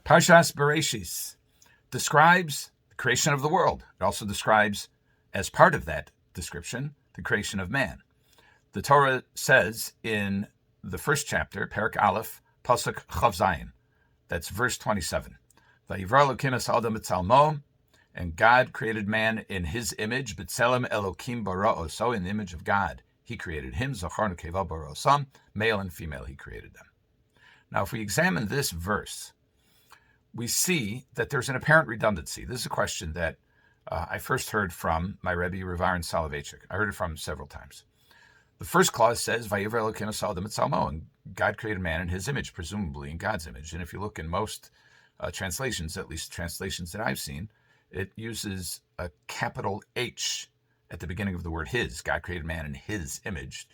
Parshas Bereshis describes the creation of the world. It also describes, as part of that description, the creation of man. The Torah says in the first chapter, Perek Aleph, Pasuk Chav Zayin, that's verse 27. Vayivra Elokim es Adam b'tzalmo, and God created man in his image, b'tzelem Elokim bara'o, so in the image of God he created him, Zachar nekeva bara'osam, male and female he created them. Now if we examine this verse, we see that there's an apparent redundancy. This is a question that I first heard from my Rabbi, Rav Ahron Soloveichik. I heard it from him several times. The first clause says, Vayivra Elokim es Adam b'tzalmo, and God created man in his image, presumably in God's image. And if you look in most translations, at least translations that I've seen, it uses a capital H at the beginning of the word his. God created man in his image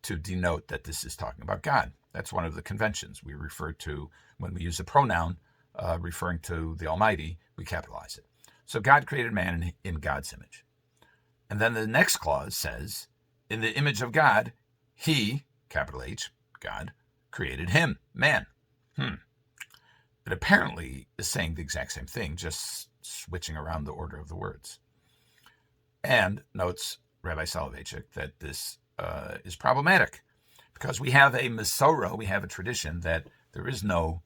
to denote that this is talking about God. That's one of the conventions we refer to when we use a pronoun referring to the Almighty, we capitalize it. So God created man in God's image. And then the next clause says, in the image of God, he, capital H, God, created him, man. It apparently is saying the exact same thing, just switching around the order of the words. And notes Rabbi Soloveichik that this is problematic because we have a Masorah, we have a tradition that there is no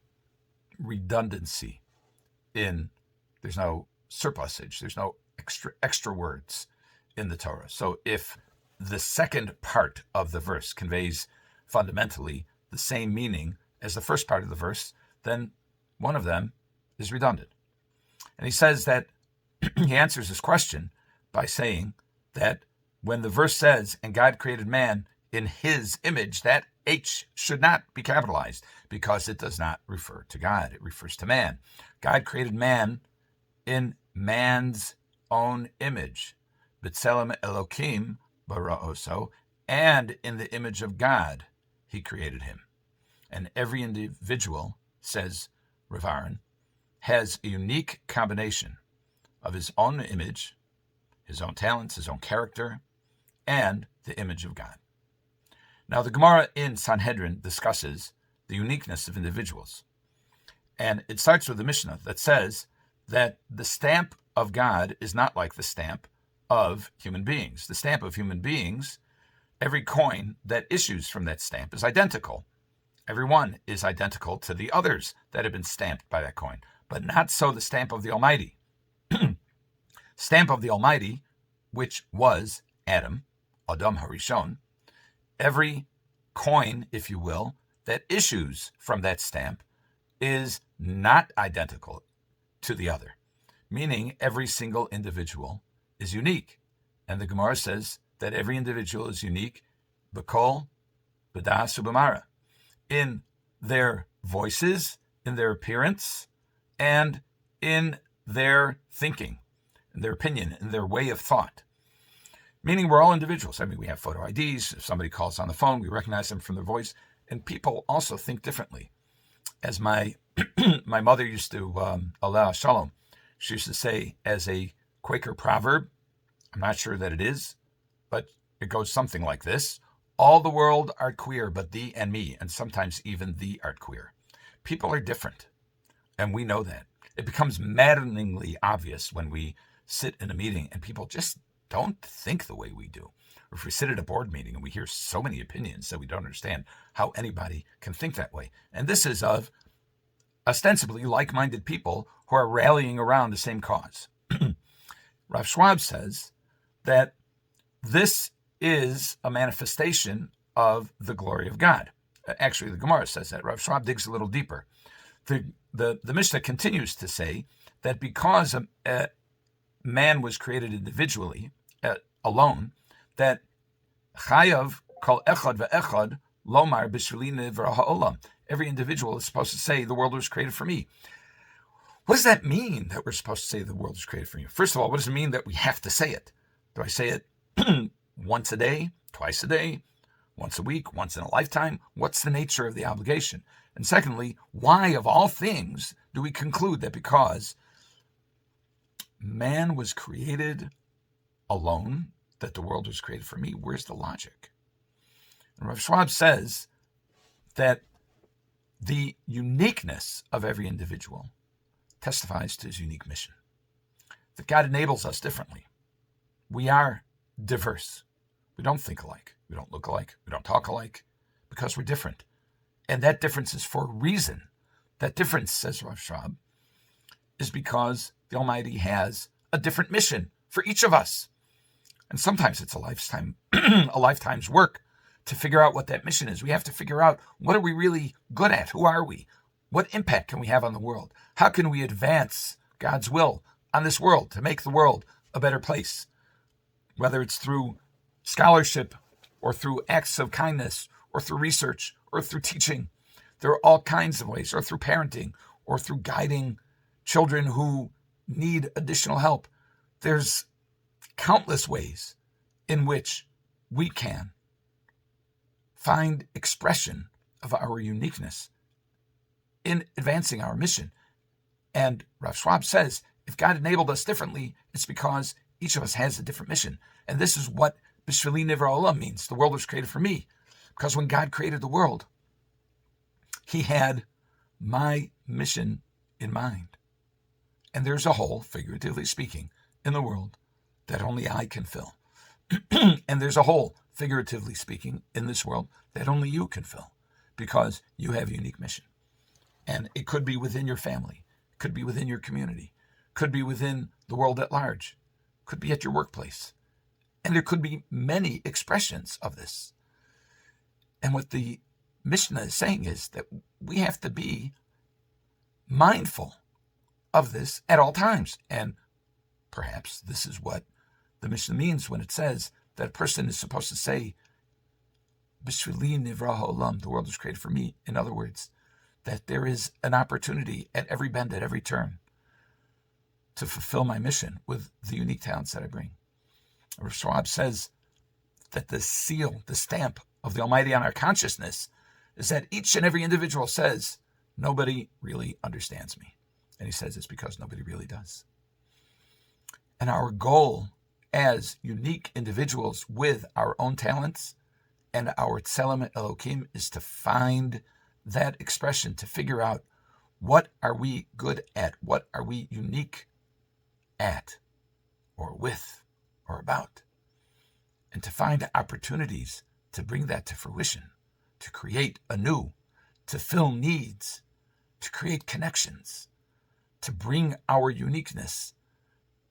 redundancy there's no surplusage, there's no extra words in the Torah. So if the second part of the verse conveys fundamentally the same meaning as the first part of the verse, then one of them is redundant. And he says that he answers this question by saying that when the verse says, and God created man in his image, that H should not be capitalized because it does not refer to God. It refers to man. God created man in man's own image. B'tzelem Elokim bara'oso, and in the image of God he created him. And every individual, says Rav Ahron, has a unique combination of his own image, his own talents, his own character, and the image of God. Now, the Gemara in Sanhedrin discusses the uniqueness of individuals. And it starts with the Mishnah that says that the stamp of God is not like the stamp of human beings. The stamp of human beings, every coin that issues from that stamp is identical. Every one is identical to the others that have been stamped by that coin. But not so the stamp of the Almighty. Stamp of the Almighty, which was Adam Harishon, every coin, if you will, that issues from that stamp is not identical to the other, meaning every single individual is unique. And the Gemara says that every individual is unique, b'kol, b'das, u'b'mara, in their voices, in their appearance, and in their thinking, in their opinion, in their way of thought. Meaning we're all individuals. I mean, we have photo IDs. If somebody calls on the phone, we recognize them from their voice. And people also think differently. As my my mother used to, Allah Shalom, she used to say as a Quaker proverb, I'm not sure that it is, but it goes something like this: all the world art queer, but thee and me, and sometimes even thee art queer. People are different, and we know that. It becomes maddeningly obvious when we sit in a meeting and people just don't think the way we do. Or if we sit at a board meeting and we hear so many opinions that we don't understand how anybody can think that way. And this is of ostensibly like-minded people who are rallying around the same cause. Rav Schwab says that this is a manifestation of the glory of God. Actually, the Gemara says that. Rav Schwab digs a little deeper. The Mishnah continues to say that because man was created individually, alone, that chayav kol echad ve'echad lomar b'shvili nivra ha'olam. Every individual is supposed to say, the world was created for me. What does that mean, that we're supposed to say the world was created for you? First of all, what does it mean that we have to say it? Do I say it once a day, twice a day, once a week, once in a lifetime? What's the nature of the obligation? And secondly, why of all things do we conclude that because man was created alone, that the world was created for me? Where's the logic? And Rav Schwab says that the uniqueness of every individual testifies to his unique mission. That God enables us differently. We are diverse. We don't think alike. We don't look alike. We don't talk alike because we're different. And that difference is for a reason. That difference, says Rav Schwab, is because the Almighty has a different mission for each of us. And sometimes it's a lifetime's work to figure out what that mission is. We have to figure out, what are we really good at? Who are we? What impact can we have on the world? How can we advance God's will on this world to make the world a better place? Whether it's through scholarship or through acts of kindness or through research or through teaching. There are all kinds of ways, or through parenting or through guiding children who need additional help. There's countless ways in which we can find expression of our uniqueness in advancing our mission. And Rav Schwab says, if God enabled us differently, it's because each of us has a different mission. And this is what B'shvili Nivra Olam means. The world was created for me. Because when God created the world, he had my mission in mind. And there's a hole, figuratively speaking, in the world that only I can fill. And there's a hole, figuratively speaking, in this world that only you can fill, because you have a unique mission. And it could be within your family, could be within your community, could be within the world at large, could be at your workplace. And there could be many expressions of this. And what the Mishnah is saying is that we have to be mindful of this at all times. And perhaps this is what the Mishnah means when it says that a person is supposed to say, B'shvili nivra ha'olam, the world was created for me. In other words, that there is an opportunity at every bend, at every turn, to fulfill my mission with the unique talents that I bring. Rav Schwab says that the seal, the stamp of the Almighty on our consciousness is that each and every individual says, nobody really understands me. And he says it's because nobody really does. And our goal as unique individuals with our own talents and our Tselem Elokim is to find that expression, to figure out, what are we good at? What are we unique at or with or about? And to find opportunities to bring that to fruition, to create anew, to fill needs, to create connections, to bring our uniqueness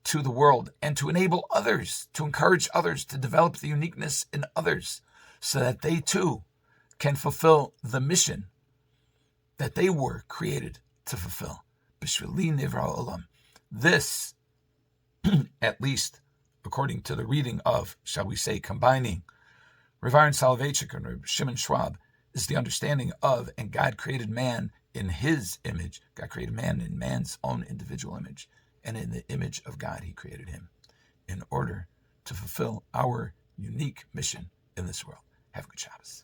to the world, and to enable others, to encourage others to develop the uniqueness in others so that they too can fulfill the mission that they were created to fulfill. B'shvili nivra olam. This, at least according to the reading of, shall we say, combining Rav Ahron Soloveichik and Rav Shimon Schwab, is the understanding of, and God created man in his image. God created man in man's own individual image. And in the image of God, he created him in order to fulfill our unique mission in this world. Have a good Shabbos.